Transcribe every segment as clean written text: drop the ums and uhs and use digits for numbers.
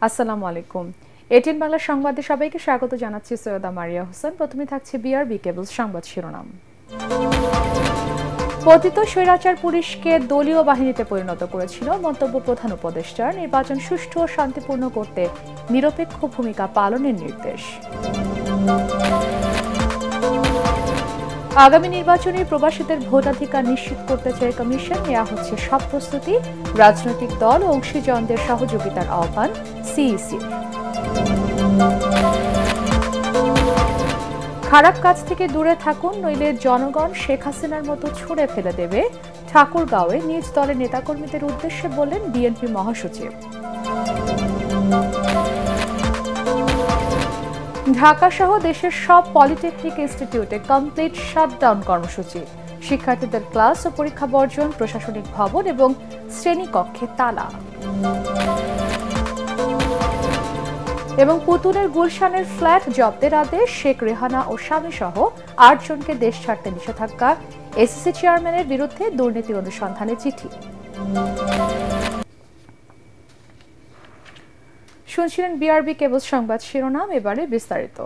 আসসালামু আলাইকুম। এটিএন বাংলা সংবাদে সবাইকে স্বাগত জানাচ্ছি। সৈয়দা মারিয়া হোসেন। প্রথমে থাকছে বিআরবি কেবলস সংবাদ শিরোনাম। পতিত স্বৈরাচার পুলিশকে দলীয় বাহিনীতে পরিণত করেছিল মন্তব্য প্রধান উপদেষ্টার। নির্বাচন সুষ্ঠু ও শান্তিপূর্ণ করতে নিরপেক্ষ ভূমিকা পালনের নির্দেশ। আগামী নির্বাচনে প্রবাসীদের ভোটাধিকার নিশ্চিত করতে চায় কমিশন। নেওয়া হচ্ছে সব প্রস্তুতি। রাজনৈতিক দল ও অংশীজনদের সহযোগিতার আহ্বান সিইসি। খারাপ কাজ থেকে দূরে থাকুন, নইলে জনগণ শেখ হাসিনার মতো ছুঁড়ে ফেলে দেবে। ঠাকুরগাঁওয়ে নিজ দলের নেতাকর্মীদের উদ্দেশ্যে বললেন বিএনপি মহাসচিব। ঢাকা সহ দেশের সব পলিটেকনিক ইনস্টিটিউটে কমপ্লিট শাটডাউন কর্মসূচি। শিক্ষার্থীদের ক্লাস ও পরীক্ষা বর্জন, প্রশাসনিক ভবন এবং শ্রেণীকক্ষে তালা। এবং পুতুলের গুলশানের ফ্ল্যাট জব্দের আদেশ। শেখ রেহানা ও স্বামী সহ ৮ জনকে দেশ ছাড়তে নিষেধাজ্ঞা। এসিসি চেয়ারম্যানের বিরুদ্ধে দুর্নীতি অনুসন্ধানে চিঠি। শুনছিলেন বিআরবি কেবল সংবাদ শিরোনাম, এবারে বিস্তারিত।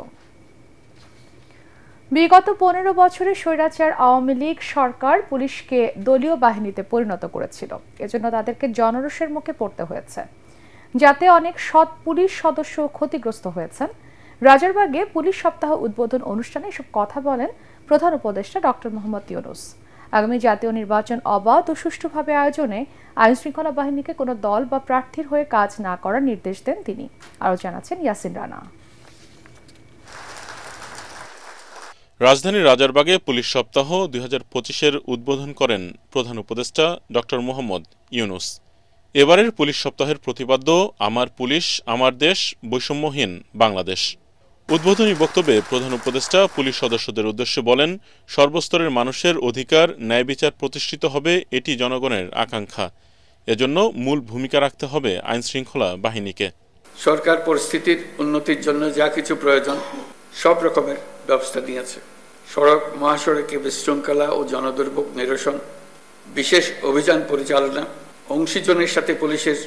বিগত ১৫ বছরে স্বৈরাচার আওয়ামী লীগ সরকার পুলিশকে দলীয় বাহিনীতে পরিণত করেছিল। এজন্য তাদেরকে জনরোষের মুখে পড়তে হয়েছে, যাতে অনেক সৎ পুলিশ সদস্য ক্ষতিগ্রস্ত হয়েছেন। রাজারবাগে পুলিশ সপ্তাহ উদ্বোধন অনুষ্ঠানে এসব কথা বলেন প্রধান উপদেষ্টা ডক্টর মোহাম্মদ ইউনূস। আগামী জাতীয় নির্বাচন অবাধ ও সুষ্ঠুভাবে আয়োজনে আইনশৃঙ্খলা বাহিনীকে কোনো দল বা প্রার্থীর হয়ে কাজ না করার নির্দেশ দেন তিনি। আরও জানাচ্ছেন ইয়াসিন রানা। রাজধানীর রাজারবাগে পুলিশ সপ্তাহ ২০২৫-এর উদ্বোধন করেন প্রধান উপদেষ্টা ডক্টর মোহাম্মদ ইউনূস। এবারের পুলিশ সপ্তাহের প্রতিপাদ্য আমার পুলিশ, আমার দেশ, বৈষম্যহীন বাংলাদেশ। উদ্বোধনী বক্তব্যে প্রধান উপদেষ্টা পুলিশ সদস্যদের উদ্দেশ্যে বলেন, সর্বস্তরের মানুষের অধিকার, ন্যায় বিচার প্রতিষ্ঠিত হবে, এটি জনগণের আকাঙ্ক্ষা। এজন্য মূল ভূমিকা রাখতে হবে আইনশৃঙ্খলা বাহিনীকে। সরকার পরিস্থিতির উন্নতির জন্য যা কিছু প্রয়োজন সব রকমের ব্যবস্থা নিয়েছে। সড়ক মহাসড়কে বিশৃঙ্খলা ও জনদুর্ভোগ নিরসন, বিশেষ অভিযান পরিচালনা, অংশীজনের সাথে পুলিশের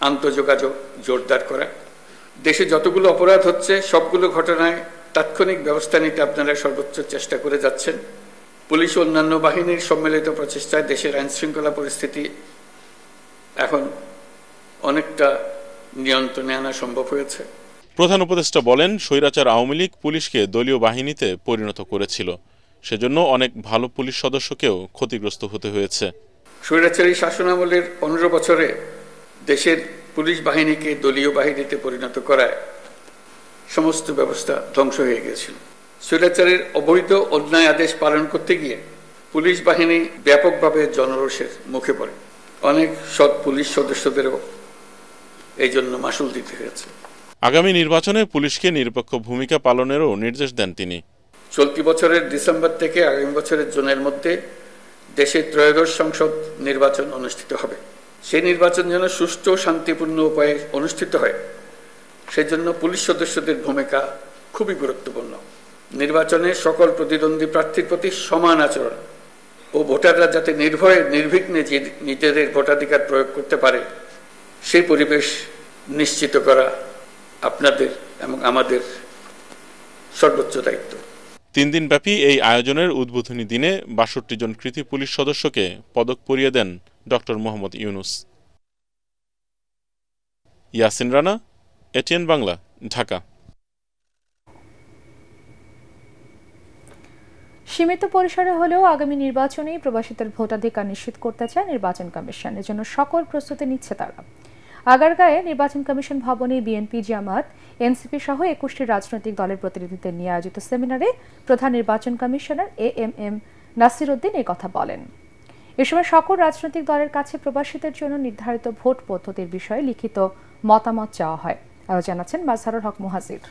আন্তঃযোগাযোগ জোরদার করা। দেশে যতগুলো অপরাধ হচ্ছে সবগুলো ঘটনায় তাৎক্ষণিক ব্যবস্থা নিতে আপনারা সর্বোচ্চ চেষ্টা করে যাচ্ছেন। পুলিশ ও অন্যান্য বাহিনীর সম্মিলিত প্রচেষ্টায় দেশের আইনশৃঙ্খলা পরিস্থিতি এখন অনেকটা নিয়ন্ত্রণে আনা সম্ভব হয়েছে। প্রধান উপদেষ্টা বলেন, স্বৈরাচার আওয়ামী লীগ পুলিশকে দলীয় বাহিনীতে পরিণত করেছিল, সেজন্য অনেক ভালো পুলিশ সদস্যকেও ক্ষতিগ্রস্ত হতে হয়েছে। স্বৈরাচারী শাসনামলের ১৫ বছরে দেশের পুলিশ বাহিনীকে দলীয় বাহিনীতে পরিণত করায় সমস্ত ব্যবস্থা ধ্বংস হয়ে গিয়েছিল। স্বৈরাচারের অবৈধ অন্যায় আদেশ পালন করতে গিয়ে পুলিশ বাহিনী ব্যাপকভাবে জনরোষের মুখে পড়ে। অনেক সৎ পুলিশ সদস্যদেরও এই জন্য মাশুল দিতে হয়েছে। আগামী নির্বাচনে পুলিশকে নিরপেক্ষ ভূমিকা পালনেরও নির্দেশ দেন তিনি। চলতি বছরের ডিসেম্বর থেকে আগামী বছরের জুনের মধ্যে দেশের ত্রয়োদশ সংসদ নির্বাচন অনুষ্ঠিত হবে। সেই নির্বাচন যেন সুষ্ঠু ও শান্তিপূর্ণ উপায়ে অনুষ্ঠিত হয়, সেজন্য পুলিশ সদস্যদের ভূমিকা খুবই গুরুত্বপূর্ণ। নির্বাচনে সকল প্রতিদ্বন্দ্বী প্রার্থীর প্রতি সমান আচরণ ও ভোটাররা যাতে নির্ভয়ে নির্বিঘ্নে নিজেদের ভোটাধিকার প্রয়োগ করতে পারে, সেই পরিবেশ নিশ্চিত করা আপনাদের এবং আমাদের সর্বোচ্চ দায়িত্ব। ৩ দিনব্যাপী এই আয়োজনের উদ্বোধনী দিনে ৬২ জন কৃতি পুলিশ সদস্যকে পদক পরিয়ে দেন ডক্টর মোহাম্মদ ইউনূস। ইয়াসিন রানা, এটিএন বাংলা, ঢাকা। সীমিত পরিসরে হলেও আগামী নির্বাচনেই প্রবাসীদের ভোটাধিকার নিশ্চিত করতে চায় নির্বাচন কমিশন। এজন্য সকল প্রস্তুতি নিচ্ছে তারা। আগারগাঁয়ে নির্বাচন কমিশন ভবনে বিএনপি, জামাত, এনসিপি সহ ২১টি রাজনৈতিক দলের প্রতিনিধিদের নিয়ে আয়োজিত সেমিনারে প্রধান নির্বাচন কমিশনার এএমএম নাসির উদ্দিন এই কথা বলেন। এ সময় সকল রাজনৈতিক দলের কাছে প্রবাসীদের জন্য নির্ধারিত ভোট পদ্ধতির বিষয়ে লিখিত মতামত চাওয়া হয়। আরও জানাচ্ছেন মাজহারুল হক মুহাজির।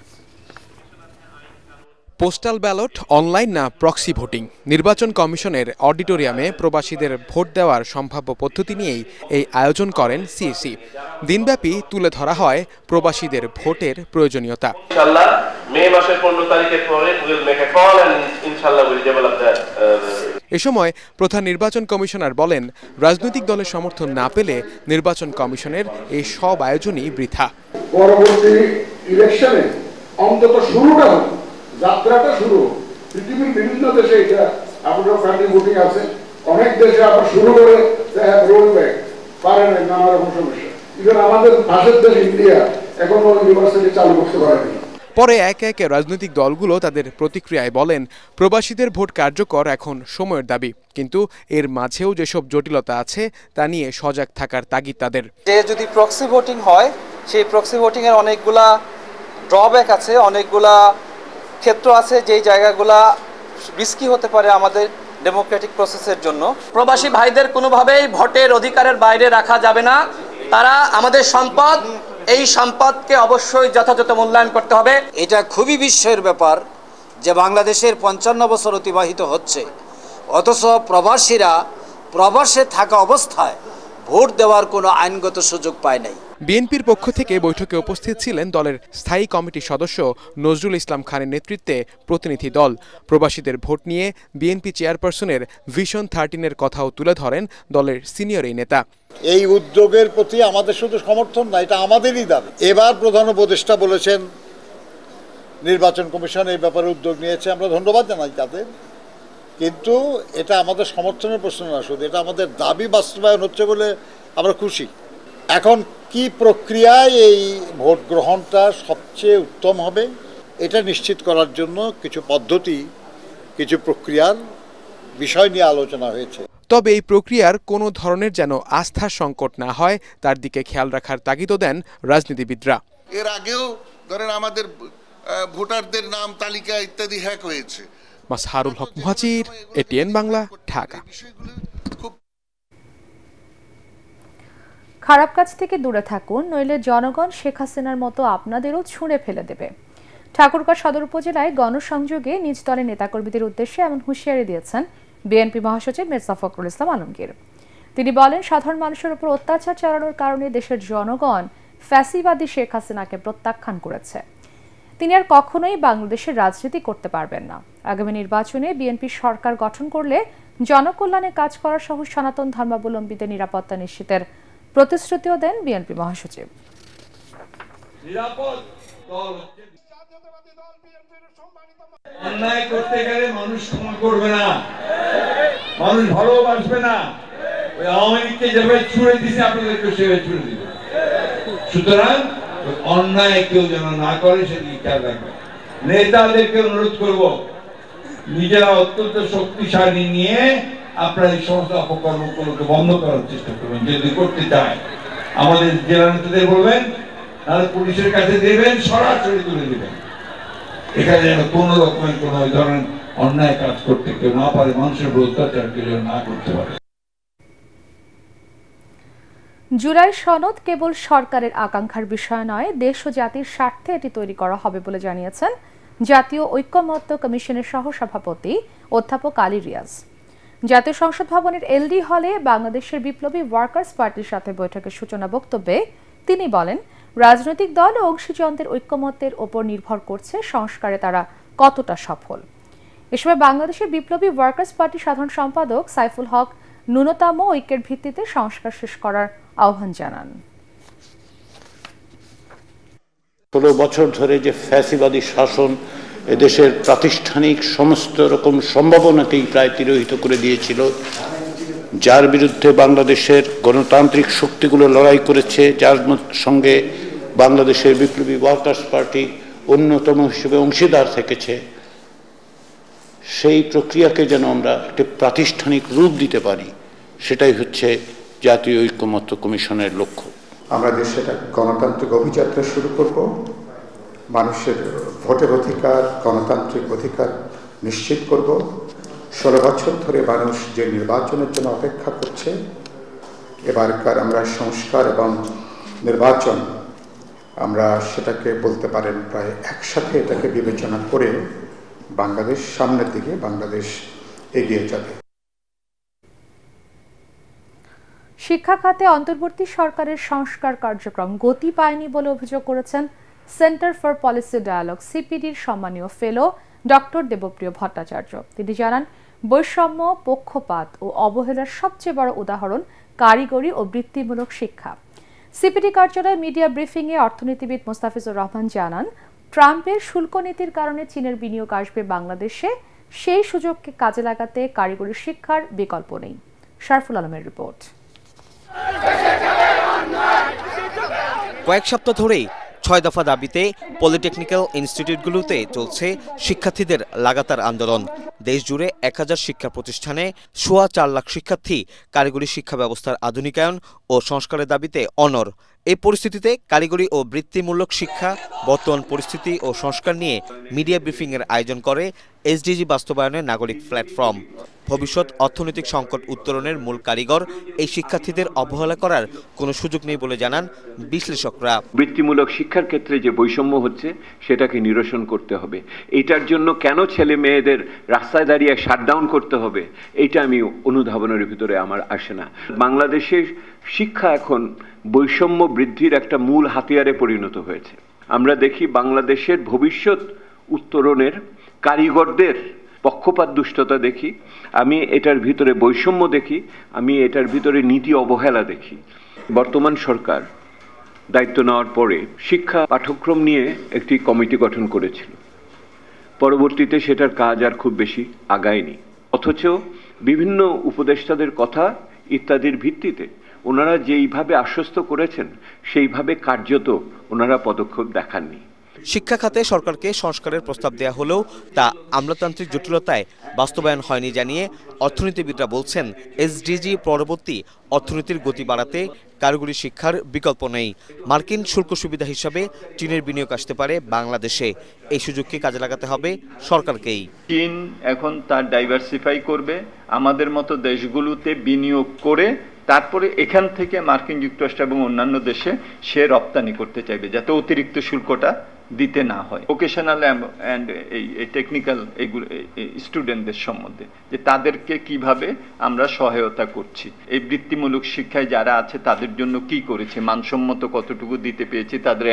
পোস্টাল ব্যালট, অনলাইন না প্রক্সি ভোটিং, নির্বাচন কমিশনের অডিটোরিয়ামে প্রবাসীদের ভোট দেওয়ার সম্ভাব্য পদ্ধতি নিয়েই এই আয়োজন করেন সিইসি। দিনব্যাপী তুলে ধরা হয় প্রবাসীদের ভোটের প্রয়োজনীয়তা। ইনশাআল্লাহ মে মাসের 15 তারিখের পরে will make a call and ইনশাআল্লাহ উইল ডেভেলপ দ্যাট এ সময় প্রধান নির্বাচন কমিশনার বলেন, রাজনৈতিক দলের সমর্থন না পেলে নির্বাচন কমিশনের এই সব আয়োজনই বৃথা। পরবর্তী ইলেকশনে অন্তত শুরুটা হোক, যাত্রাটা শুরু হোক। পৃথিবীর বিভিন্ন দেশে এটা আপনার ফ্যামিলি ভোটিং আছে, অনেক দেশে আবার শুরু করে রোল ব্যাক পারে না, নানা রকম সমস্যা। ইভেন আমাদের পাশের দেশ ইন্ডিয়া এখনো ইউনিভার্সিটি চালু করতে পারেনি। পরে একে একে রাজনৈতিক দলগুলো তাদের প্রতিক্রিয়ায় বলেন, প্রবাসীদের ভোট কার্যকর এখন সময়ের দাবি, কিন্তু এর মাঝেও যেসব জটিলতা আছে তা নিয়ে সজাগ থাকার তাগিদ তাদের। যে যদি প্রক্সি ভোটিং হয়, সেই প্রক্সি ভোটিং এর অনেকগুলা ড্রব্যাক আছে, অনেকগুলা ক্ষেত্র আছে যেই জায়গাগুলা রিস্কি হতে পারে আমাদের ডেমোক্রেটিক প্রসেসের জন্য। প্রবাসী ভাইদের কোনোভাবেই ভোটের অধিকারের বাইরে রাখা যাবে না। তারা আমাদের সম্পদ, এই সম্পদকে অবশ্যই যথাযথ মূল্যায়ন করতে হবে। এটা খুবই বিস্ময়ের ব্যাপার যে বাংলাদেশের 55 বছর অতিবাহিত হচ্ছে, অথচ প্রবাসীরা প্রবাসে থাকা অবস্থায় ভোট দেওয়ার কোনো আইনগত সুযোগ পায় নাই। বিএনপির পক্ষ থেকে বৈঠকে উপস্থিত ছিলেন দলের স্থায়ী কমিটির সদস্য নজরুল ইসলাম খানের নেতৃত্বে প্রতিনিধি দল। প্রবাসীদের ভোট নিয়ে বিএনপি চেয়ারপারসনের ভিশন 13-এর কথাও তুলে ধরেন দলের সিনিয়র এই নেতা। এই উদ্যোগের প্রতি আমাদের শুধু সমর্থন না, এটা আমাদেরই দাবি। এবার প্রধান উপদেষ্টা বলেছেন নির্বাচন কমিশন এই ব্যাপারে উদ্যোগ নিয়েছে, আমরা ধন্যবাদ জানাই তাদের, কিন্তু এটা আমাদের সমর্থনের প্রশ্ন না, শুধু এটা আমাদের দাবি বাস্তবায়ন হচ্ছে বলে আমরা খুশি। এখন কি প্রক্রিয়ায় এই ভোট গ্রহণটা সবচেয়ে উত্তম হবে এটা নিশ্চিত করার জন্য কিছু পদ্ধতি, কিছু প্রক্রিয়ার বিষয় নিয়ে আলোচনা হয়েছে। তবে এই প্রক্রিয়ার কোনো ধরনের যেন আস্থার সংকট না হয় তার দিকে খেয়াল রাখার তাগিদও দেন রাজনীতিবিদরা। এর আগেও ধরেন আমাদের ভোটারদের নাম তালিকা ইত্যাদি হ্যাক হয়েছে। মাসহারুল হক মুহাজির, এটিএন বাংলা, ঢাকা। খারাপ কাজ থেকে দূরে থাকুন, নইলে জনগণ শেখ হাসিনার মতো আপনাদেরও ছুঁড়ে ফেলে দেবে। ঠাকুরগাঁও সদর উপজেলায় গণসংযোগে নিজ দলের নেতাকর্মীদের উদ্দেশ্যে এমন হুঁশিয়ারি দিয়েছেন বিএনপি মহাসচিব মির্জা ফখরুল ইসলাম আলমগীর। তিনি বলেন, সাধারণ মানুষের উপর অত্যাচার চালানোর কারণে দেশের জনগণ ফ্যাসিবাদী শেখ হাসিনাকে প্রত্যাখ্যান করেছে। তিনি আর কখনোই বাংলাদেশের রাজনীতি করতে পারবেন না। আগামী নির্বাচনে বিএনপি সরকার গঠন করলে জনকল্যাণে কাজ করা সহ সনাতন ধর্মাবলম্বীদের নিরাপত্তা নিশ্চিতের প্রতিশ্রুতিও দেন বিএনপি মহাসচিব। অন্যায় করতে গেলে মানুষ ক্ষমা করবে না, মানুষ ভালোবাসবে না। ওই আওয়ামী লীগকে যেভাবে ছুড়ে দিছে আপনাদেরকে সেভাবে ছুড়ে দিবে। সুতরাং অন্যায় কেউ যেন না করে সেদিকে খেয়াল রাখবে। নেতাদেরকে অনুরোধ করব, নিজেরা অত্যন্ত শক্তিশালী নিয়ে আপনারা এই সমস্ত অপকর্মগুলোকে বন্ধ করার চেষ্টা করবেন। যদি করতে চায় আমাদের জেলা নেতাদের বলবেন, তাহলে পুলিশের কাছে দেবেন, সরাসরি তুলে দেবেন। এখানে যেন কোনো রকমের কোন ধরনের অন্যায় কাজ করতে কেউ না পারে, মানুষের উপর অত্যাচার কেউ না করতে পারে। জুলাই সনদ কেবল সরকারের আকাঙ্ক্ষার বিষয় নয়, দেশ ও জাতির স্বার্থে এটি তৈরি করা হবে বলে জানিয়েছেন জাতীয় ঐক্যমত্য কমিশনের সহসভাপতি অধ্যাপক আলী রিয়াজ। জাতীয় সংসদ ভবনের এলডি হলে বাংলাদেশের বিপ্লবী ওয়ার্কার্স পার্টির সাথে বৈঠকের সূচনা বক্তব্যে তিনি বলেন, রাজনৈতিক দল ও অংশীজনদের ঐক্যমত্যের ওপর নির্ভর করছে সংস্কারে তারা কতটা সফল। এ সময় বাংলাদেশের বিপ্লবী ওয়ার্কার্স পার্টির সাধারণ সম্পাদক সাইফুল হক ন্যূনতম ঐক্যের ভিত্তিতে সংস্কার শেষ করার আহ্বান জানান। 16 বছর ধরে যে ফ্যাসিবাদী শাসন এদেশের প্রাতিষ্ঠানিক সমস্ত রকম সম্ভাবনাকেই প্রায় তিরোহিত করে দিয়েছিল, যার বিরুদ্ধে বাংলাদেশের গণতান্ত্রিক শক্তিগুলো লড়াই করেছে, যার সঙ্গে বাংলাদেশের বিপ্লবী ওয়ার্কার্স পার্টি অন্যতম হিসেবে অংশীদার থেকেছে, সেই প্রক্রিয়াকে যেন আমরা একটি প্রাতিষ্ঠানিক রূপ দিতে পারি, সেটাই হচ্ছে জাতীয় ঐক্যমত্য কমিশনের লক্ষ্য। আমরা দেশে একটা গণতান্ত্রিক অভিযাত্রা শুরু করব। মানুষের ভোটের অধিকার, গণতান্ত্রিক অধিকার নিশ্চিত করব। 16 বছর ধরে মানুষ যে নির্বাচনের জন্য অপেক্ষা করছে, এবারকার আমরা সংস্কার এবং নির্বাচন আমরা সেটাকে বলতে পারেন প্রায় একসাথে এটাকে বিবেচনা করে বাংলাদেশ সামনের দিকে বাংলাদেশ এগিয়ে যাবে। শিক্ষা খাতে অন্তর্বর্তী সরকারের সংস্কার কার্যক্রম গতি পায়নি বলে অভিযোগ করেছেন সেন্টার ফর পলিসি ডায়ালগ সিপিডির সম্মানীয় ফেলো ডক্টর দেবপ্রিয় ভট্টাচার্য। তিনি জানান, বৈষম্য, পক্ষপাত ও অবহেলার সবচেয়ে বড় উদাহরণ কারিগরি ও বৃত্তিমূলক শিক্ষা। সিপিডি কার্যালয়ে মিডিয়া ব্রিফিংয়ে অর্থনীতিবিদ মোস্তাফিজুর রহমান জানান, ট্রাম্পের শুল্ক নীতির কারণে চীনের বিনিয়োগ আসবে বাংলাদেশে, সেই সুযোগকে কাজে লাগাতে কারিগরি শিক্ষার বিকল্প নেই। শারফুল আলমের রিপোর্ট। কয়েক সপ্তাহ ধরেই ৬ দফা দাবিতে পলিটেকনিক্যাল ইনস্টিটিউটগুলোতে চলছে শিক্ষার্থীদের লাগাতার আন্দোলন। দেশ জুড়ে ১,০০০ শিক্ষা প্রতিষ্ঠানে ৪.৫ লাখ শিক্ষার্থী কারিগরি শিক্ষা ব্যবস্থার আধুনিকায়ন ও সংস্কারের দাবিতে অনড়। এই পরিস্থিতিতে কারিগরি ও বৃত্তিমূলক শিক্ষা, বর্তমান পরিস্থিতি ও সংস্কার নিয়ে মিডিয়া ব্রিফিংয়ের আয়োজন করে এসডিজি বাস্তবায়নের নাগরিক প্ল্যাটফর্ম। ভবিষ্যৎ অর্থনৈতিক সংকট উত্তরণের মূল কারিগর এই শিক্ষার্থীদের অবহেলা করার কোনো সুযোগ নেই বলে জানান বিশ্লেষকরা। বৃত্তিমূলক শিক্ষার ক্ষেত্রে যে বৈষম্য হচ্ছে সেটাকে নিরসন করতে হবে। এটার জন্য কেন ছেলে মেয়েদের রাস্তায় দাঁড়িয়ে শাটডাউন করতে হবে, এটা আমি অনুধাবনের ভিতরে আমার আসে না। বাংলাদেশের শিক্ষা এখন বৈষম্য বৃদ্ধির একটা মূল হাতিয়ারে পরিণত হয়েছে। আমরা দেখি বাংলাদেশের ভবিষ্যৎ উত্তরণের কারিগরদের পক্ষপাত দুষ্টতা দেখি, আমি এটার ভিতরে বৈষম্য দেখি, আমি এটার ভিতরে নীতি অবহেলা দেখি। বর্তমান সরকার দায়িত্ব নেওয়ার পরে শিক্ষা পাঠ্যক্রম নিয়ে একটি কমিটি গঠন করেছিল, পরবর্তীতে সেটার কাজ আর খুব বেশি আগায়নি। অথচ বিভিন্ন উপদেষ্টাদের কথা ইত্যাদির ভিত্তিতে ওনারা যেইভাবে আশ্বস্ত করেছেন সেইভাবে কার্যত ওনারা পদক্ষেপ দেখাননি। শিক্ষা খাতে সরকারকে সংস্কারের প্রস্তাব দেয়া হলেও তা আমলাতান্ত্রিক জটিলতায় বাস্তবায়ন হয়নি জানিয়ে অর্থনীতিবিদরা বলছেন, এসডিজি পরবর্তী অর্থনীতির গতি বাড়াতে কারিগরি শিক্ষার বিকল্প নেই। মার্কিন শুল্ক সুবিধা হিসাবে চীনের বিনিয়োগ আসতে পারে বাংলাদেশে, এই সুযোগকে কাজে লাগাতে হবে সরকারকেই। চীন এখন তার ডাইভার্সিফাই করবে, আমাদের মতো দেশগুলোতে বিনিয়োগ করে তারপরে এখান থেকে মার্কিন যুক্তরাষ্ট্র এবং অন্যান্য দেশে সে রপ্তানি করতে চাইবে, যাতে অতিরিক্ত শুল্কটা দিতে না হয়। ভোকেশনাল অ্যান্ড এই টেকনিক্যাল এইগুলো স্টুডেন্টদের সম্বন্ধে যে তাদেরকে কিভাবে আমরা সহায়তা করছি, এই বৃত্তিমূলক শিক্ষায় যারা আছে তাদের জন্য কি করেছে, মানসম্মত কতটুকু দিতে পেরেছি, তাদের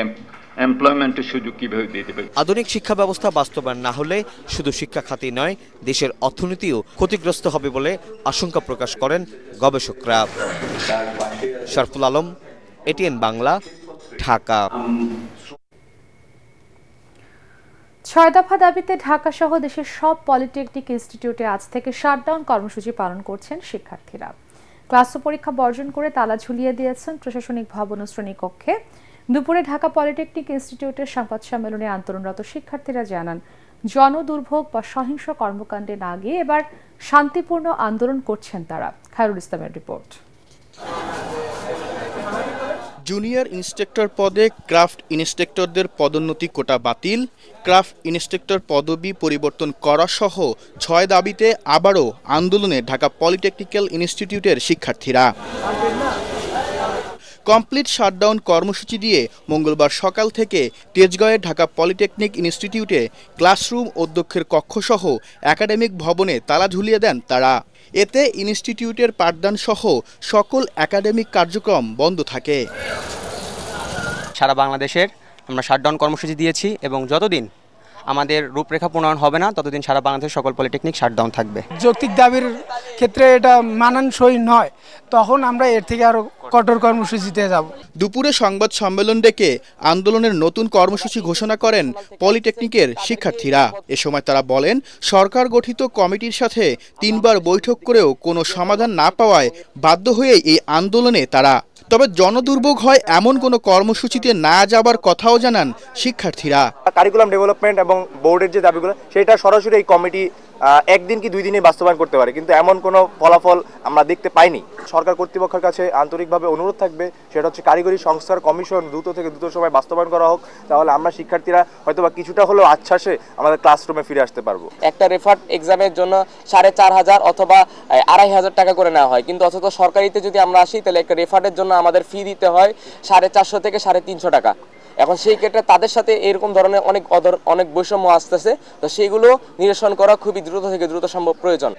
এমপ্লয়মেন্টের সুযোগ কিভাবে দিতে পারে। আধুনিক শিক্ষা ব্যবস্থা বাস্তবায়ন না হলে শুধু শিক্ষা খাতই নয়, দেশের অর্থনীতিও ক্ষতিগ্রস্ত হবে বলে আশঙ্কা প্রকাশ করেন গবেষকরা। শারফুল আলম, এটিএন বাংলা, ঢাকা। ৬ দফা দাবিতে ঢাকা সহ দেশের সব পলিটেকনিক ইনস্টিটিউটে আজ থেকে শাটডাউন কর্মসূচি পালন করছেন শিক্ষার্থীরা। ক্লাস ও পরীক্ষা বর্জন করে তালা ঝুলিয়ে দিয়েছেন প্রশাসনিক ভবন ও শ্রেণীকক্ষে। দুপুরে ঢাকা পলিটেকনিক ইনস্টিটিউটের সংবাদ সম্মেলনে আন্দোলনরত শিক্ষার্থীরা জানান, জনদুর্ভোগ বা সহিংস কর্মকাণ্ডে না গিয়ে এবার শান্তিপূর্ণ আন্দোলন করছেন তারা। খায়রুল ইসলামের রিপোর্ট। জুনিয়র ইন্সট্রাক্টর পদে ক্রাফট ইন্সট্রাক্টরদের পদোন্নতি কোটা বাতিল, ক্রাফট ইন্সট্রাক্টর পদবি পরিবর্তন করা সহ ৬ দাবিতে আবারও আন্দোলনে ঢাকা পলিটেকনিক্যাল ইনস্টিটিউটের শিক্ষার্থীরা। কমপ্লিট শাটডাউন কর্মসূচি দিয়ে মঙ্গলবার সকাল থেকে তেজগাঁওয়ের ঢাকা পলিটেকনিক ইনস্টিটিউটে ক্লাসরুম, অধ্যক্ষের কক্ষসহ একাডেমিক ভবনে তালা ঝুলিয়ে দেন তারা। এতে ইনস্টিটিউটের পাঠদান সহ সকল একাডেমিক কার্যক্রম বন্ধ থাকে। সারা বাংলাদেশের আমরা শাটডাউন কর্মসূচি দিয়েছি এবং যতদিন আমাদের রূপরেখা প্রণয়ন হবে না ততদিন সারা বাংলাদেশের সকল পলিটেকনিক শাটডাউন থাকবে। যৌক্তিক দাবির ক্ষেত্রে এটা মানানসই নয়, তখন আমরা এর থেকে আরো কঠোর কর্মসূচিতে যাব। দুপুরে সংবাদ সম্মেলন ডেকে আন্দোলনের নতুন কর্মসূচি ঘোষণা করেন পলিটেকনিকের শিক্ষার্থীরা। এ সময় তারা বলেন, সরকার গঠিত কমিটির সাথে ৩ বার বৈঠক করেও কোনো সমাধান না পাওয়ায় বাধ্য হয়ে এই আন্দোলনে তারা। তবে জনদুর্ভোগ হয় এমন কোনো কর্মসূচিতে না যাবার কথাও জানান শিক্ষার্থীরা। কারিকুলাম ডেভেলপমেন্ট এবং বোর্ডের যে দাবিগুলো সেটা সরাসরি এই কমিটি একদিন কি 2 দিনে বাস্তবায়ন করতে পারে, কিন্তু এমন কোনো ফলাফল আমরা দেখতে পাইনি। সরকার কর্তৃপক্ষের কাছে আন্তরিকভাবে অনুরোধ থাকবে, সেটা হচ্ছে কারিগরি সংস্কার কমিশন দ্রুত থেকে দ্রুত সময় বাস্তবায়ন করা হোক, তাহলে আমরা শিক্ষার্থীরা হয়তোবা কিছুটা হলেও আশ্বাসে আমাদের ক্লাসরুমে ফিরে আসতে পারবো। একটা রেফার্ড এক্সামের জন্য 4,500 অথবা 2,500 টাকা করে নেওয়া হয়, কিন্তু অথচ সরকারিতে যদি আমরা আসি তাহলে একটা রেফার্ডের জন্য আমাদের ফি দিতে হয় 450 থেকে 350 টাকা। এখন সেই ক্ষেত্রে তাদের সাথে এরকম ধরনের অনেক বৈষম্য আসতেছে, তো সেইগুলো নিরসন করা খুবই দ্রুত থেকে দ্রুত সম্ভব প্রয়োজন।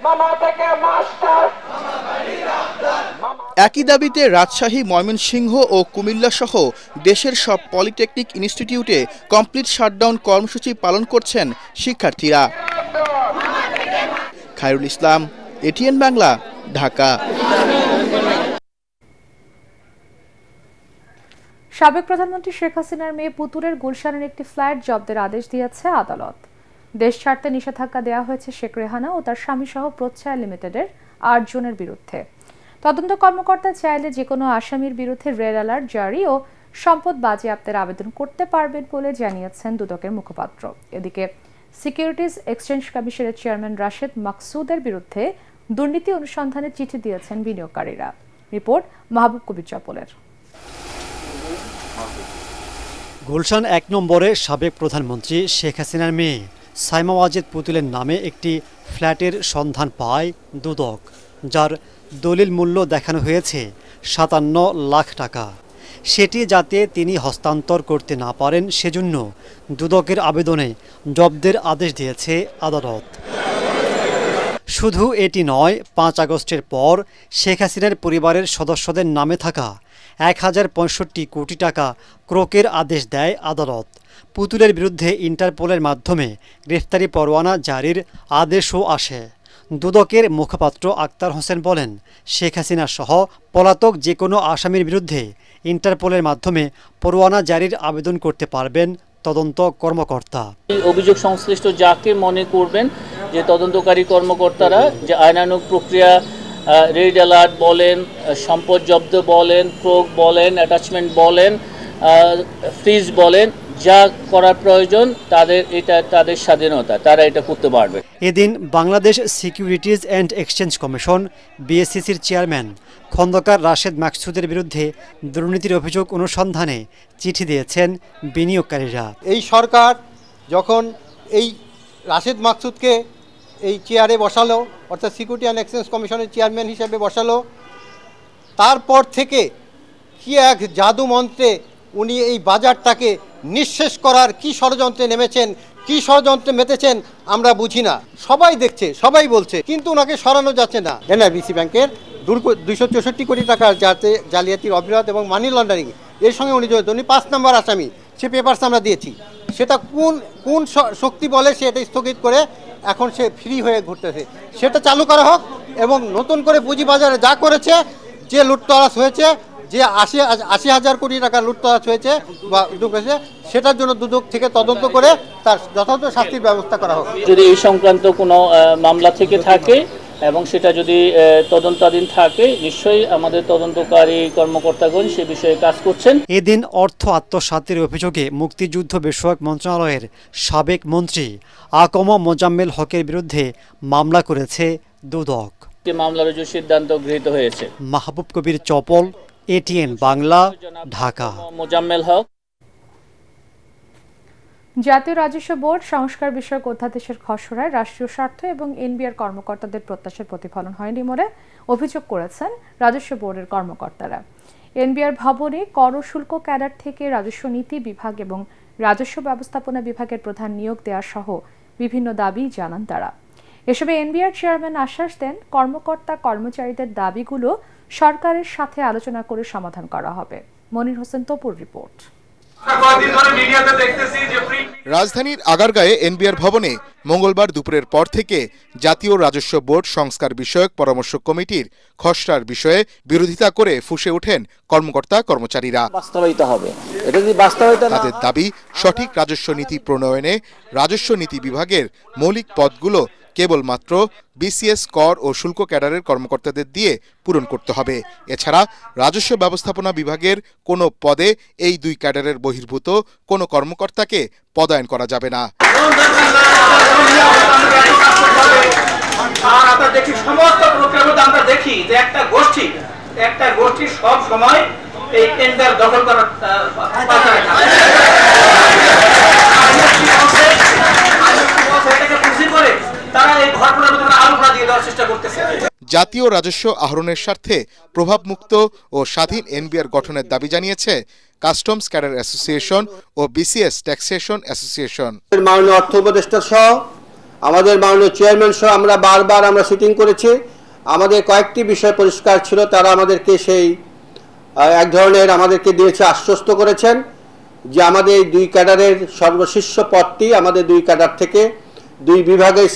একই দাবিতে রাজশাহী, ময়মনসিংহ ও কুমিল্লা সহ দেশের সব পলিটেকনিক ইনস্টিটিউটে কমপ্লিট শাটডাউন কর্মসূচি পালন করছেন শিক্ষার্থীরা। খায়রুল ইসলাম, এটিএন বাংলা, ঢাকা। সাবেক প্রধানমন্ত্রী শেখ হাসিনার মেয়ে পুতুলের গুলশানের একটি ফ্ল্যাট জব্দের আদেশ দিয়েছে আদালত। দেশ ছাড়তে নিষেধাজ্ঞা দেওয়া হয়েছে শেখ রেহানা ও তার স্বামী সহ প্রত্যয় লিমিটেডের ৮ জনের বিরুদ্ধে। তদন্ত কর্মকর্তা চাইলে যে কোনো আসামির বিরুদ্ধে রেড অ্যালার্ট জারি ও সম্পদ বাজেয়াপ্তের আবেদন করতে পারবেন বলে জানিয়েছেন দুদকের মুখপাত্র। এদিকে সিকিউরিটিজ এক্সচেঞ্জ কমিশনের চেয়ারম্যান রাশেদ মাকসুদের বিরুদ্ধে দুর্নীতি অনুসন্ধানে চিঠি দিয়েছেন বিনিয়োগকারীরা। রিপোর্ট মাহবুব কবির চপলের। গুলশান ১ নম্বরে সাবেক প্রধানমন্ত্রী শেখ হাসিনার মেয়ে সাইমা ওয়াজেদ পুতুলের নামে একটি ফ্ল্যাটের সন্ধান পায় দুদক, যার দলিল মূল্য দেখানো হয়েছে ৫৭ লাখ টাকা। সেটি যাতে তিনি হস্তান্তর করতে না পারেন সেজন্য দুদকের আবেদনে জব্দের আদেশ দিয়েছে আদালত। শুধু এটি নয়, ৫ আগস্টের পর শেখ হাসিনার পরিবারের সদস্যদের নামে থাকা ১,০৬৫ কোটি টাকা ক্রোকের আদেশ দেয় আদালত। পুতুলের বিরুদ্ধে ইন্টারপোলের মাধ্যমে গ্রেফতারি পরোয়ানা জারির আদেশও আসে। দুদকের মুখপাত্র আক্তার হোসেন বলেন, শেখ হাসিনা সহ পলাতক যে কোনো আসামির বিরুদ্ধে ইন্টারপোলের মাধ্যমে পরোয়ানা জারির আবেদন করতে পারবেন তদন্ত কর্মকর্তা। অভিযোগ সংশ্লিষ্ট যাকে মনে করবেন যে তদন্তকারী কর্মকর্তারা যে আইনানুগ প্রক্রিয়া, রেড অ্যালার্ট বলেন, সম্পদ জব্দ বলেন, ক্রোক বলেন, অ্যাটাচমেন্ট বলেন, ফ্রিজ বলেন, যা করার প্রয়োজন তাদের স্বাধীনতা, তারা এটা করতে পারবে। এদিন Bangladesh securities and exchange commission বিএসসিসির চেয়ারম্যান খন্দকার রাশেদ মাকসুদের বিরুদ্ধে দুর্নীতির অভিযোগ অনুসন্ধানে চিঠি দিয়েছেন বিনিয়োগকারীরা। এই সরকার যখন এই রাশেদ মাকসুদকে এই চেয়ারে বসালো, অর্থাৎ সিকিউরিটি অ্যান্ড এক্সচেঞ্জ কমিশনের চেয়ারম্যান হিসেবে বসালো, তারপর থেকে কি এক জাদু মন্ত্রে উনি এই বাজারটাকে নিঃশেষ করার কি ষড়যন্ত্রে নেমেছেন, কি ষড়যন্ত্রে মেতেছেন আমরা বুঝি না। সবাই দেখছে, সবাই বলছে, কিন্তু ওনাকে সরানো যাচ্ছে না। এনআইবিসি ব্যাংকের 264 কোটি টাকার যাতে জালিয়াতির অপরাধ এবং মানি লন্ডারিং এর সঙ্গে উনি জড়িত, উনি 5 নম্বর আসামি। সে পেপারস আমরা দিয়েছি। সেটা কোন শক্তি বলে সে এটা স্থগিত করে এখন সে ফ্রি হয়ে ঘুরতেছে, সেটা চালু করা হোক। এবং নতুন করে পুঁজিবাজারে যা করেছে, যে লুটতরাজ হয়েছে, যে ৮০,০০০ কোটি টাকা লুটতরাজ হয়েছে বা সেটার জন্য দুদক থেকে তদন্ত করে তার যথাযথ শাস্তির ব্যবস্থা করা হোক। যদি এই সংক্রান্ত কোনো মামলা থেকে থাকে এবং সেটা যদি তদন্তাধীন থাকে, নিশ্চয়ই আমাদের তদন্তকারী কর্মকর্তাগণ সে বিষয়ে কাজ করছেন। এদিন অর্থ আত্মসাতের অভিযোগে মুক্তিযুদ্ধ বিষয়ক মন্ত্রণালয়ের সাবেক মন্ত্রী আকম মোজাম্মেল হকের বিরুদ্ধে মামলা করেছে দুদক। মামলা রুজুর সিদ্ধান্ত গৃহীত হয়েছে। মাহবুব কবির চপল, এটিএন বাংলা, ঢাকা। মোজাম্মেল হক। জাতীয় রাজস্ব বোর্ড সংস্কার বিষয়ক অধ্যাদেশের খসড়ায় রাষ্ট্রীয় স্বার্থ এবং এনবিআর কর্মকর্তাদের প্রত্যাশার প্রতিফলন হয়নি বলে অভিযোগ করেছেন রাজস্ব বোর্ডের কর্মকর্তারা। এনবিআর ভবনে কর ও শুল্ক ক্যাডার থেকে রাজস্ব নীতি বিভাগ এবং রাজস্ব ব্যবস্থাপনা বিভাগের প্রধান নিয়োগ দেওয়া সহ বিভিন্ন দাবি জানান তারা। এসবে এনবিআর চেয়ারম্যান আশ্বাস দেন, কর্মকর্তা কর্মচারীদের দাবিগুলো সরকারের সাথে আলোচনা করে সমাধান করা হবে। মনির হোসেন তপুর রিপোর্ট। রাজধানীর আগারগাঁয়ে এনবিআর ভবনে মঙ্গলবার দুপুরের পর থেকে জাতীয় রাজস্ব বোর্ড সংস্কার বিষয়ক পরামর্শ কমিটির খসড়ার বিষয়ে বিরোধিতা করে ফুঁসে ওঠেন কর্মকর্তা কর্মচারীরা। তাদের দাবি, সঠিক রাজস্ব নীতি প্রণয়নে রাজস্ব নীতি বিভাগের মৌলিক পদগুলো কেবলমাত্র বিসিএস, কর ও শুল্ক ক্যাডারের কর্মকর্তাদের দিয়ে পূরণ করতে হবে। এছাড়া রাজস্ব ব্যবস্থাপনা বিভাগের কোনো পদে এই দুই ক্যাডারের বহির্ভূত কোনো কর্মকর্তাকে পদায়ন করা যাবে না। আমরা দেখি সমস্ত প্রোগ্রামে আমরা দেখি যে একটা গোষ্ঠী সব সময় এই টেন্ডার দখল করার জাতীয় রাজস্ব আহরণের স্বার্থে প্রভাবমুক্ত ও স্বাধীন এনবিআর গঠনের দাবি জানিয়েছে কাস্টমস ক্যাডার অ্যাসোসিয়েশন ও বিসিএস ট্যাক্সেশন অ্যাসোসিয়েশন। মাননীয় অর্থ উপদেষ্টা সহ আমাদের মাননীয় চেয়ারম্যান সহ আমরা বারবার সিটিং করেছি। আমাদের কয়েকটি বিষয় পরিষ্কার ছিল, তারা আমাদেরকে সেই এক ধরনের আমাদেরকে দিয়েছে, আশ্বস্ত করেছেন যে আমাদের এই দুই ক্যাডারের সর্বশীর্ষ পদটি আমাদের দুই ক্যাডার থেকে 2 বিভাগের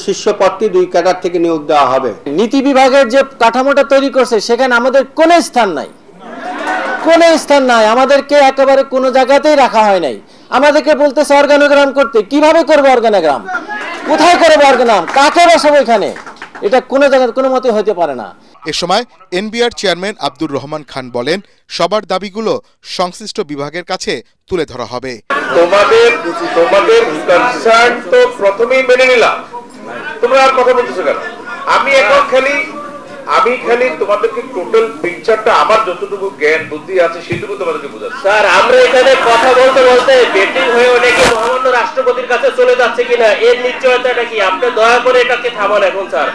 শীর্ষ পদটি 2 ক্যাডার থেকে নিয়োগ দেওয়া হবে। নীতি বিভাগের যে কাঠামোটা তৈরি করছে সেখানে আমাদের কোনো স্থান নাই, আমাদেরকে একেবারে কোনো জায়গাতেই রাখা হয় নাই। আমাদেরকে বলতেছে অর্গানোগ্রাম করতে, কিভাবে করবো অর্গানোগ্রাম, কোথায় করবো অর্গানোগ্রাম, কাকে বসাবো এখানে, এটা কোনো জায়গায় কোনো মতে হতে পারে না। এ সময় এনবিআর চেয়ারম্যান আব্দুর রহমান খান বলেন, সবার দাবিগুলো সংশ্লিষ্ট বিভাগের কাছে তুলে ধরা হবে। তোমাদের কনসার্ন তো প্রথমেই মেনে নিলাম, তোমরা আর কথা বলতেছো কেন? আমি এখন খালি তোমাদেরকে টোটাল পিকচারটা আমার যতটুকু জ্ঞান বুদ্ধি আছে সেটুকু তোমাদেরকে বোঝাচ্ছি। স্যার, আমরা এখানে কথা বলতে বলতে বেটিং হয়ে অনেকে মহামান্য রাষ্ট্রপতির কাছে চলে যাচ্ছে কিনা এর নিশ্চয়তাটা কি? আপনি দয়া করে এটাকে থামান এখন স্যার।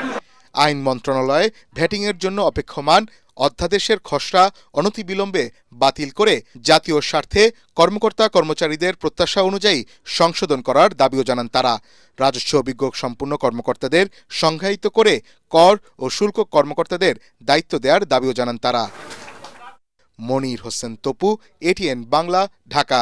আইন মন্ত্রণালয়ে ভ্যাটিংয়ের জন্য অপেক্ষমান অধ্যাদেশের খসড়া অনতিবিলম্বে বাতিল করে জাতীয় স্বার্থে কর্মকর্তা কর্মচারীদের প্রত্যাশা অনুযায়ী সংশোধন করার দাবিও জানান তারা। রাজস্ব অভিজ্ঞ সম্পূর্ণ কর্মকর্তাদের সংজ্ঞায়িত করে কর ও শুল্ক কর্মকর্তাদের দায়িত্ব দেওয়ার দাবিও জানান তারা। মনির হোসেন তপু, এটিএন বাংলা, ঢাকা।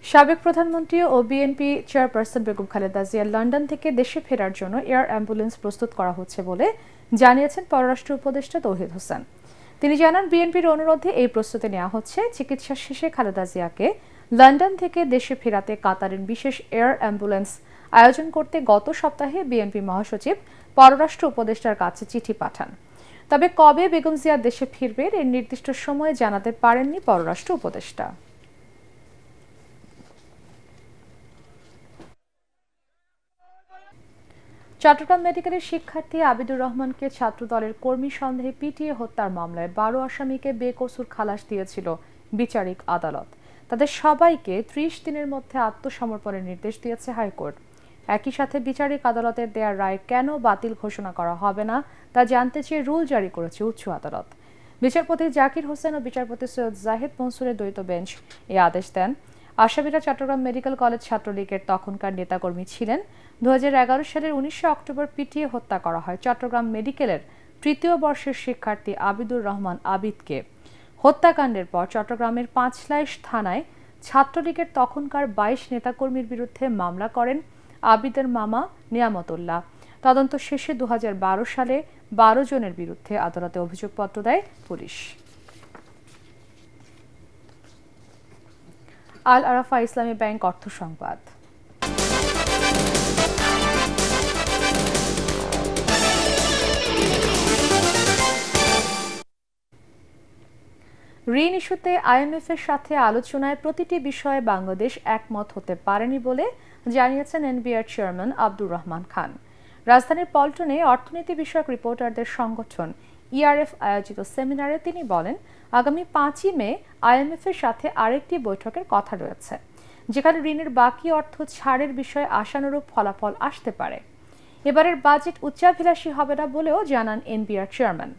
সাবেক প্রধানমন্ত্রী ও BNP chairperson Begum Khaleda Zia London থেকে দেশে ফেরার জন্য এয়ার অ্যাম্বুলেন্স প্রস্তুত করা হচ্ছে বলে জানিয়েছেন পররাষ্ট্র উপদেষ্টা তৌহিদ হোসেন। তিনি জানান, বিএনপির অনুরোধে এই প্রস্তুতি নেওয়া হচ্ছে। চিকিৎসা শেষে খালেদা জিয়াকে লন্ডন থেকে দেশে ফেরাতে কাতারের বিশেষ এয়ার অ্যাম্বুলেন্স আয়োজন করতে গত সপ্তাহে বিএনপি মহাসচিব পররাষ্ট্র উপদেষ্টার কাছে চিঠি পাঠান। তবে কবে বেগম জিয়া দেশে ফিরবেন এর নির্দিষ্ট সময়ে জানাতে পারেননি পররাষ্ট্র উপদেষ্টা। চট্টগ্রাম মেডিকেলের শিক্ষার্থী আবিদুর রহমানকে ছাত্রদলের কর্মী সন্দেহে পিটিয়ে হত্যার মামলায় 12 আসামিকে বেকসুর খালাস দিয়েছিল বিচারিক আদালত। তাদের সবাইকে 30 দিনের মধ্যে আত্মসমর্পণের নির্দেশ দিয়েছে হাইকোর্ট। একই সাথে বিচারিক আদালতের দেয়া রায় কেন বাতিল ঘোষণা করা হবে না তা জানতে চেয়ে রুল জারি করেছে উচ্চ আদালত। বিচারপতি জাকির হোসেন ও বিচারপতি সৈয়দ জাহিদ মনসুরের দ্বৈত বেঞ্চ এই আদেশ দেন। আসামিরা চট্টগ্রাম মেডিকেল কলেজ ছাত্রলীগের তখনকার নেতাকর্মী ছিলেন। 2011 সালের 19 অক্টোবর পিটিয়ে হত্যা করা হয় চট্টগ্রাম মেডিকেলের 3য় বর্ষের শিক্ষার্থী আবিদুর রহমান আবিদকে। হত্যাকাণ্ডের পর চট্টগ্রামের পাঁচলাইশ থানায় ছাত্রলীগের তখনকার 22 নেতাকর্মীর বিরুদ্ধে মামলা করেন আবিদের মামা নিয়ামতুল্লাহ। তদন্ত শেষে 2012 সালে 12 জনের বিরুদ্ধে আদালতে অভিযোগপত্র দেয় পুলিশ। আল আরাফা ইসলামী ব্যাংক অর্থ সংবাদ। ঋণ ইস্যুতে আইএমএফ এর সাথে আলোচনায় প্রতিটি বিষয়ে বাংলাদেশ একমত হতে পারেনি বলে জানিয়েছেন এনবিআর চেয়ারম্যান আব্দুর রহমান খান। রাজধানীর পল্টনে অর্থনীতি বিষয়ক রিপোর্টারদের সংগঠন ইআরএফ আয়োজিত সেমিনারে তিনি বলেন, আগামী 5ই মে আইএমএফ এর সাথে আরেকটি বৈঠকের কথা রয়েছে, যেখানে ঋণের বাকি অর্থ ছাড়ের বিষয়ে আশানুরূপ ফলাফল আসতে পারে। এবারের বাজেট উচ্চাভিলাষী হবে না বলেও জানান এনবিআর চেয়ারম্যান।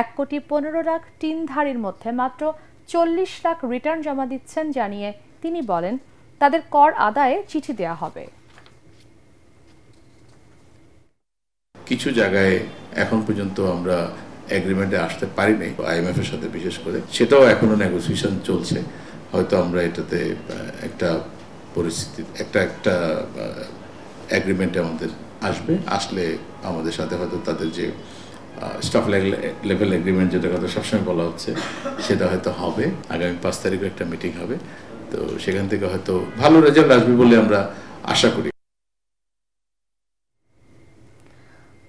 1,15,00,000 টিনধারীর মধ্যে মাত্র 40 লাখ রিটার্ন জমা দিচ্ছেন জানিয়ে তিনি বলেন, তাদের কর আদায়ে চিঠি দেওয়া হবে। কিছু জায়গায় এখন পর্যন্ত আমরা এগ্রিমেন্টে আসতে পারিনি আইএমএফ এর সাথে, বিশেষ করে সেটাও এখনো নেগোসিয়েশন চলছে। হয়তো আমরা এটাতে একটা পরিস্থিতি একটা এগ্রিমেন্টে আমাদের আসলে আমাদের সাথে হয়তো তাদের যে স্টাফ লেভেল এগ্রিমেন্ট যেটা কথা সবসময় বলা হচ্ছে সেটা হয়তো হবে। আগামী 5 তারিখে একটা মিটিং হবে, তো সেখান থেকে হয়তো ভালো রেজাল্ট আসবে বলে আমরা আশা করি।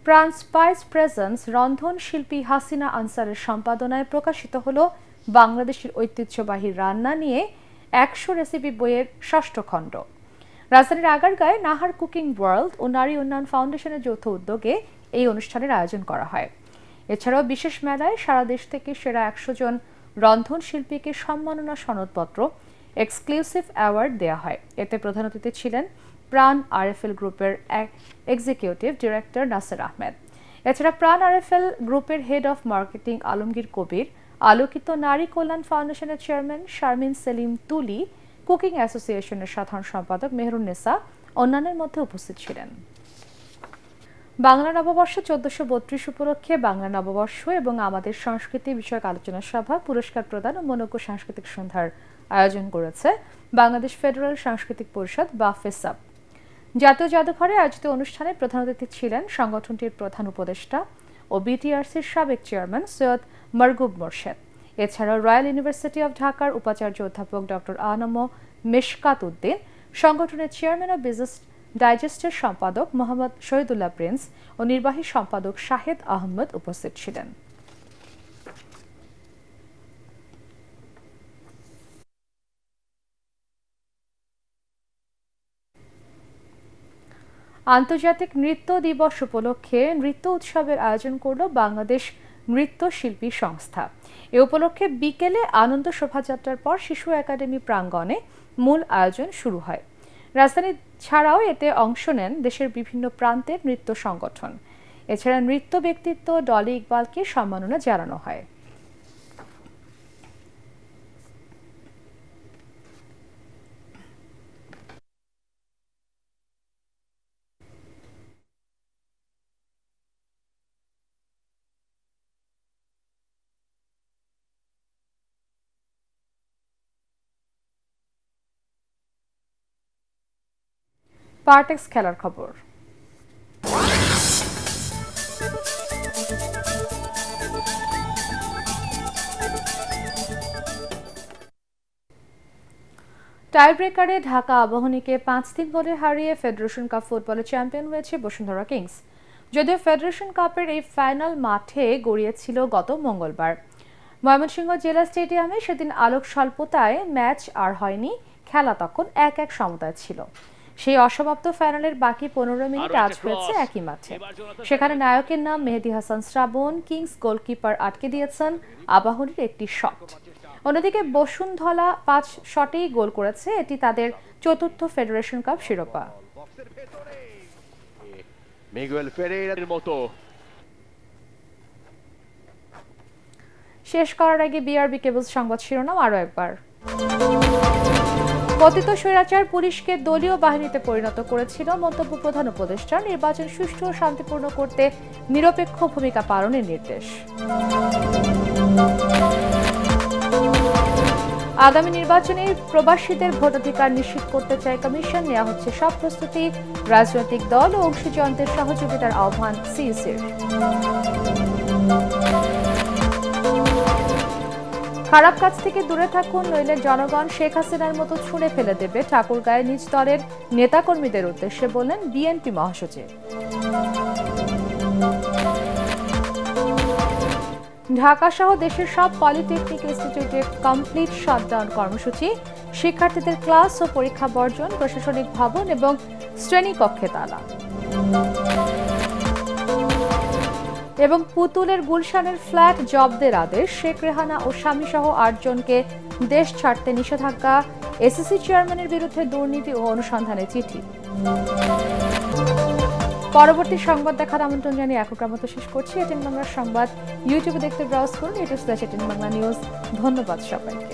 প্রাণ স্পাইস প্রেজেন্স রন্ধন শিল্পী হাসিনা আনসারের সম্পাদনায় প্রকাশিত হলো বাংলাদেশের ঐতিহ্যবাহী রান্না নিয়ে 100 রেসিপি বইয়ের 6ষ্ঠ খণ্ড। রাজধানীর আগারগাঁয়ে নাহার কুকিং ওয়ার্ল্ড ও নারী উন্নয়ন ফাউন্ডেশনের যৌথ উদ্যোগে এই অনুষ্ঠানের আয়োজন করা হয়। এছাড়াও বিশেষ মেলায় সারা দেশ থেকে সেরা 100 জন রন্ধন শিল্পীকে সম্মাননা সনদপত্র এক্সক্লুসিভ অ্যাওয়ার্ড দেওয়া হয়। এতে প্রধান অতিথি ছিলেন প্রাণ আরএফএল গ্রুপের এক্সিকিউটিভ ডিরেক্টর নাসির আহমেদ। এছাড়া প্রাণ আরএফএল গ্রুপের হেড অফ মার্কেটিং আলমগীর কবির, আলোকিত নারী কল্যাণ ফাউন্ডেশনের চেয়ারম্যান শারমিন সেলিম তুলি, কুকিং অ্যাসোসিয়েশনের সাধারণ সম্পাদক মেহরুন্নেসা অন্যান্যের মধ্যে উপস্থিত ছিলেন। বাংলা নববর্ষ 1432 উপলক্ষে বাংলা নববর্ষ এবং আমাদের সংস্কৃতি বিষয়ক আলোচনা সভা, পুরস্কার প্রদান ও মনোজ্ঞ সাংস্কৃতিক সন্ধ্যার আয়োজন করেছে বাংলাদেশ ফেডারেল সাংস্কৃতিক পরিষদ বা ফেসাব। জাতীয় জাদুঘরে আয়োজিত অনুষ্ঠানে প্রধান অতিথি ছিলেন সংগঠনটির প্রধান উপদেষ্টা ও বিটিআরসির সাবেক চেয়ারম্যান সৈয়দ মারগুব মোর্শেদ। এছাড়াও রয়্যাল ইউনিভার্সিটি অব ঢাকার উপাচার্য অধ্যাপক ডক্টর আনম মেশকাত উদ্দিন, সংগঠনের চেয়ারম্যান ও বিজনেস ডাইজেস্টের সম্পাদক মোহাম্মদ শহীদুল্লাহ প্রিন্স ও নির্বাহী সম্পাদক শাহেদ আহমদ উপস্থিত ছিলেন। আন্তর্জাতিক নৃত্য দিবস উপলক্ষে নৃত্য উৎসবের আয়োজন করল বাংলাদেশ নৃত্যশিল্পী সংস্থা। এ উপলক্ষে বিকেলে আনন্দ শোভাযাত্রার পর শিশু একাডেমি প্রাঙ্গণে মূল আয়োজন শুরু হয়। রাজধানী ছাড়াও এতে অংশ নেন দেশের বিভিন্ন প্রান্তের নৃত্য সংগঠন। এছাড়া নৃত্য ব্যক্তিত্ব ডলি ইকবালকে সম্মাননা জানানো হয়। পার্টেক্স খেলার খবর। টাইব্রেকারে ঢাকা আবাহনীকে 5-3 গোলে হারিয়ে ফেডারেশন কাপ ফুটবলে চ্যাম্পিয়ন হয়েছে বসুন্ধরা কিংস। যদিও ফেডারেশন কাপের এই ফাইনাল মাঠে গড়িয়েছিল গত মঙ্গলবার। ময়মনসিংহ জেলা স্টেডিয়ামে সেদিন আলোক স্বল্পতায় ম্যাচ আর হয়নি, খেলা তখন 1-1 সমতায় ছিল। সেই অসমাপ্ত ফাইনালের বাকি 15 মিনিট আজ হয়েছে একই মাঠে। সেখানে নায়কের নাম মেহেদী হাসান শ্রাবণ, কিংস গোলকিপার আটকে দিয়েছেন আবাহনীর একটি শট। অন্যদিকে বসুন্ধরা 5 শটেই গোল করেছে, এটি তাদের চতুর্থ ফেডারেশন কাপ শিরোপা। শেষ করার আগে বিআরবি কেবলস সংবাদ শিরোনাম আরো একবার। পতিত স্বৈরাচার পুলিশকে দলীয় বাহিনীতে পরিণত করেছিল, মন্তব্য প্রধান উপদেষ্টা। নির্বাচন সুষ্ঠু ও শান্তিপূর্ণ করতে নিরপেক্ষ ভূমিকা পালনের নির্দেশ। আগামী নির্বাচনে প্রবাসীদের ভোটাধিকার নিশ্চিত করতে চায় কমিশন, নেওয়া হচ্ছে সব প্রস্তুতি। রাজনৈতিক দল ও অংশীজনদের সহযোগিতার আহ্বান সিইসির। খারাপ কাজ থেকে দূরে থাকুন, নইলে জনগণ শেখ হাসিনার মতো ছুঁড়ে ফেলে দেবে, ঠাকুরগাঁয়ে নিজ দলের নেতাকর্মীদের উদ্দেশ্যে বললেন বিএনপি মহাসচিব। ঢাকা সহ দেশের সব পলিটেকনিক ইনস্টিটিউটে কমপ্লিট শাটডাউন কর্মসূচি। শিক্ষার্থীদের ক্লাস ও পরীক্ষা বর্জন, প্রশাসনিক ভবন এবং শ্রেণীকক্ষে তালা। এবং পুতুলের গুলশানের ফ্ল্যাট জব্দের আদেশ। শেখ রেহানা ও স্বামী সহ 8 জনকে দেশ ছাড়তে নিষেধাজ্ঞা। এসএসসি চেয়ারম্যানের বিরুদ্ধে দুর্নীতি ও অনুসন্ধানে চিঠি। পরবর্তী সংবাদ দেখার আমন্ত্রণ জানিয়ে এখনকার মতো শেষ করছি। এটিএন বাংলার সংবাদ ইউটিউবে দেখতে ব্রাউজ করুন, youtube/এটিএন বাংলা নিউজ। ধন্যবাদ সবাইকে।